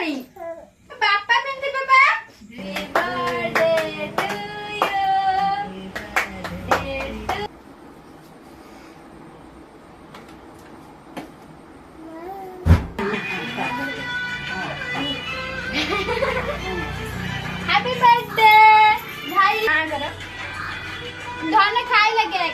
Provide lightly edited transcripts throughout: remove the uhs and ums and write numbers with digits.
पिंधिलानी बापा पिंधि बाबा happy birthday to you happy birthday भाई धन खाई लगे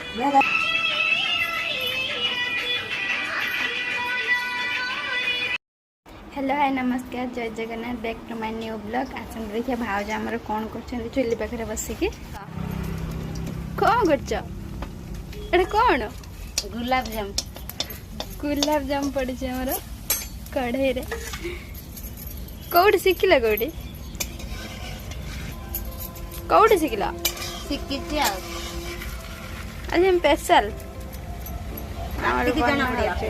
हेलो हाय नमस्कार जय Jagannath back to my new blog आसन देखिए भाउज आमर कौन कर चुली पाखे बसिकी कौन कर कौन गुलाब जाम पड़ी आमर कढ़ई रे कौटी शिखिल कौटी कौटी शिखिल शिखी आज हम स्पेशल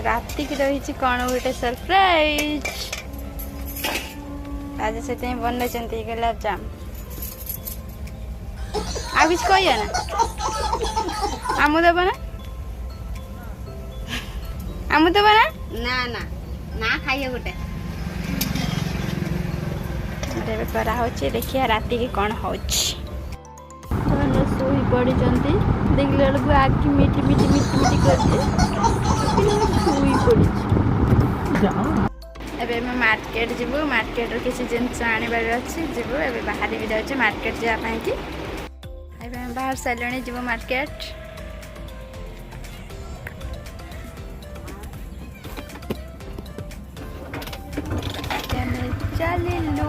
राति की रही कौन गोटे सरप्राइज आज से बन गुलाब जाम आ कुछ कह ना आमु दब ना आमु दब ना ना ना ना खाइए गोटे करा देखिए राति की कौन हो शोई पड़ी देखले बेलू आखि मिटी मिटी मिटी मिटी कर एबे मैं मार्केट जीवु मार्केट रो किसी जिनस आनिबार अछि जीवु एबे बाहर भी जाउछे मार्केट जा पाई कि एबे मैं बाहर साइलणी जीवु मार्केट चलिलु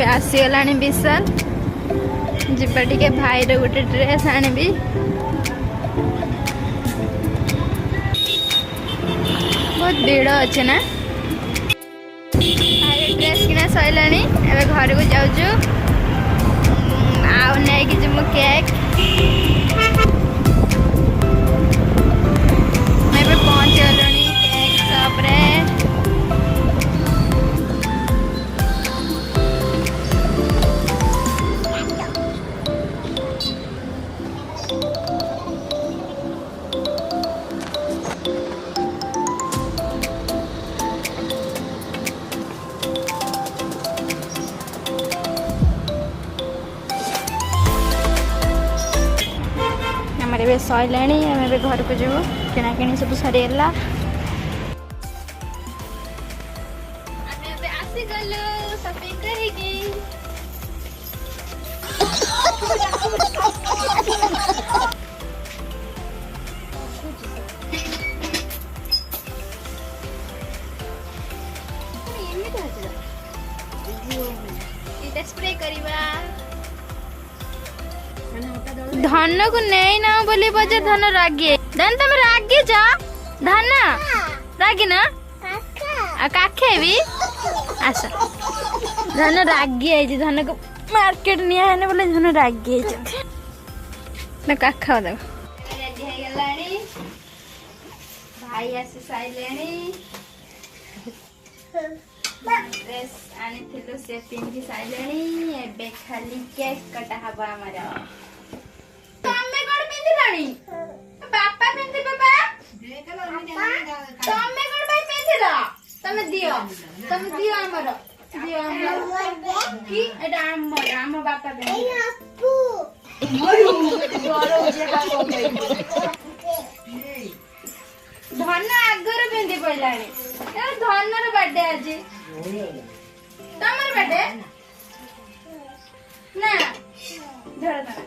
आसीगला विशाल जीवा टे भाई गोटे ड्रेस आनबी बहुत भीड़ अच्छे ना भाई ड्रेस किना सैला घर को जाऊँ आउ नहीं कि जो केक पहुँच गलुणी केक शॉप रे सैला आम घर को जीव किणाकिणी सब सरीगला स्प्रे करवा धन को नहीं ना बोली बजे धन रागी धन तुम रागी जा धन रागी ना काखे भी आस धन रागी आई धन को मार्केट निया है ना बोले धन रागी आई ना काखा दे रेडी हे गलानी भाई आसी साइलेनी ड्रेस आनी थिलु से पिंधि साइलेनी एबे खाली केक कटा हबा हमरा तमे कोन पिंधिलानी बापा पिंधि बाबा तमे कोन भाई पिंधिला तमे दियो हमर दियो हमर की एटा हम बापा पिंधि अपू डरो जे का धन आगर पिंधि पइलानी ए धनर बर्थडे आज तमर बर्थडे ना धर धर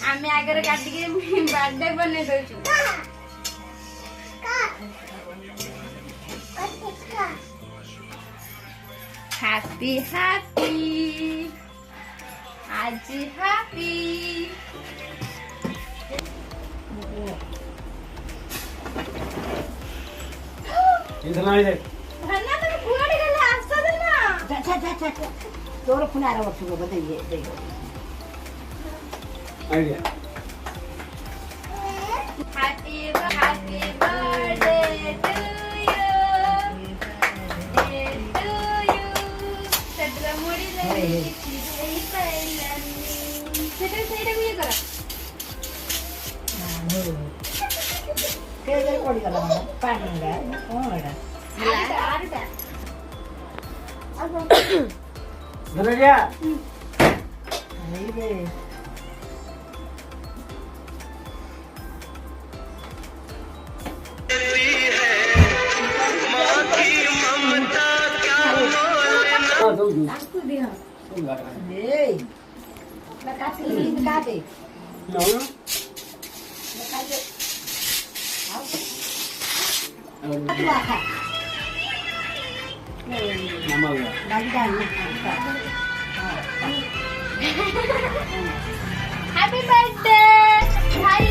आमे आगर काटी के बर्थडे बने दउछु हैप्पी हैप्पी आज हैप्पी इतना ही दे धन्ना तो बुआड़ी गला आस्ता देना जा तोर पुनारा वर्ष को बताइए देखो आइडिया धनरिया हैप्पी बर्थडे भाई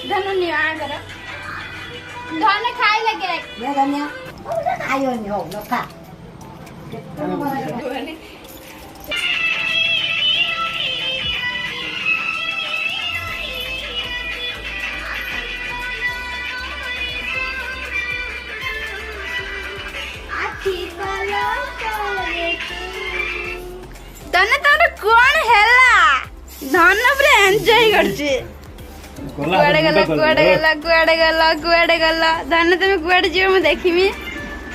धनु निवा कर धन खाई लगे धन तोर कौन हेला धन पूरा एंजॉय करछे कुआडे गला धन तुम कुआडे जीव मैं देखिमी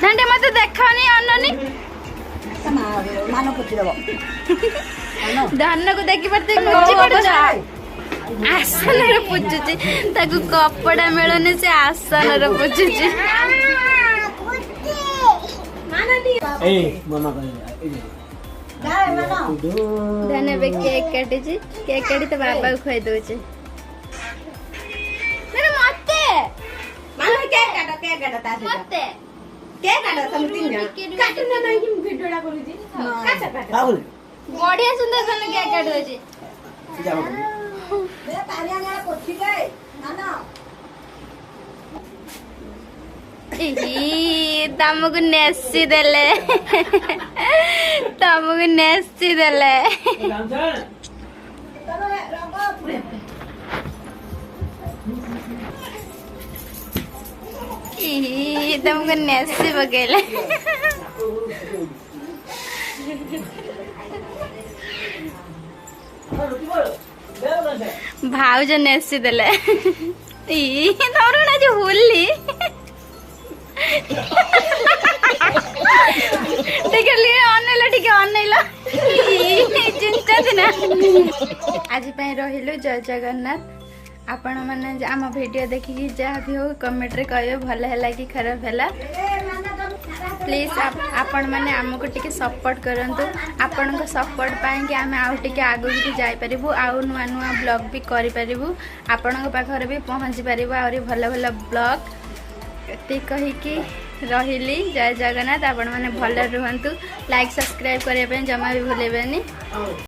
धनटे मते देखनी अननी धन को देखि परते आसन रे पूछुची ताकू कपड़ा मिलने से आसन रे पूछुची ए मामा धन बे केक काटी तो बाबा को खुआई दउचे मेरे मते मानो केक काटो ता मते केक काटो तुम तीन जण काटो ना नहीं कि भिडियोडा करू जी काचा काटो बढ़िया सुंदर धन केक काट दउचे बे तारिया ना कोठी गए मानो तमको नेसी देले तमको नेसी देले तुमको नेसी बगेले भाउज नेसी देले तमरो ना जो होली चिंता ना आज रहिलु जय जगन्नाथ आपण मैंने आम वीडियो देखिकी जहाँ भी हो कमेंट रे कहियो भल है कि खराब है प्लीज आपण मैंने आमको टिके सपोर्ट करंतु आपण को सपोर्ट पाए कि आम आउ टिके आगु भी जाई परिबु आउ नुआ नुआ ब्लॉग भी करि परिबु आपण को पाखरे भी पहुंची परिबु आउरी भल भल ब्लॉग एते कहिकी रहिली जय जगन्नाथ आपण मैंने भल रुहंतु लाइक सब्सक्राइब करबे जमा भी भूलेबेनी।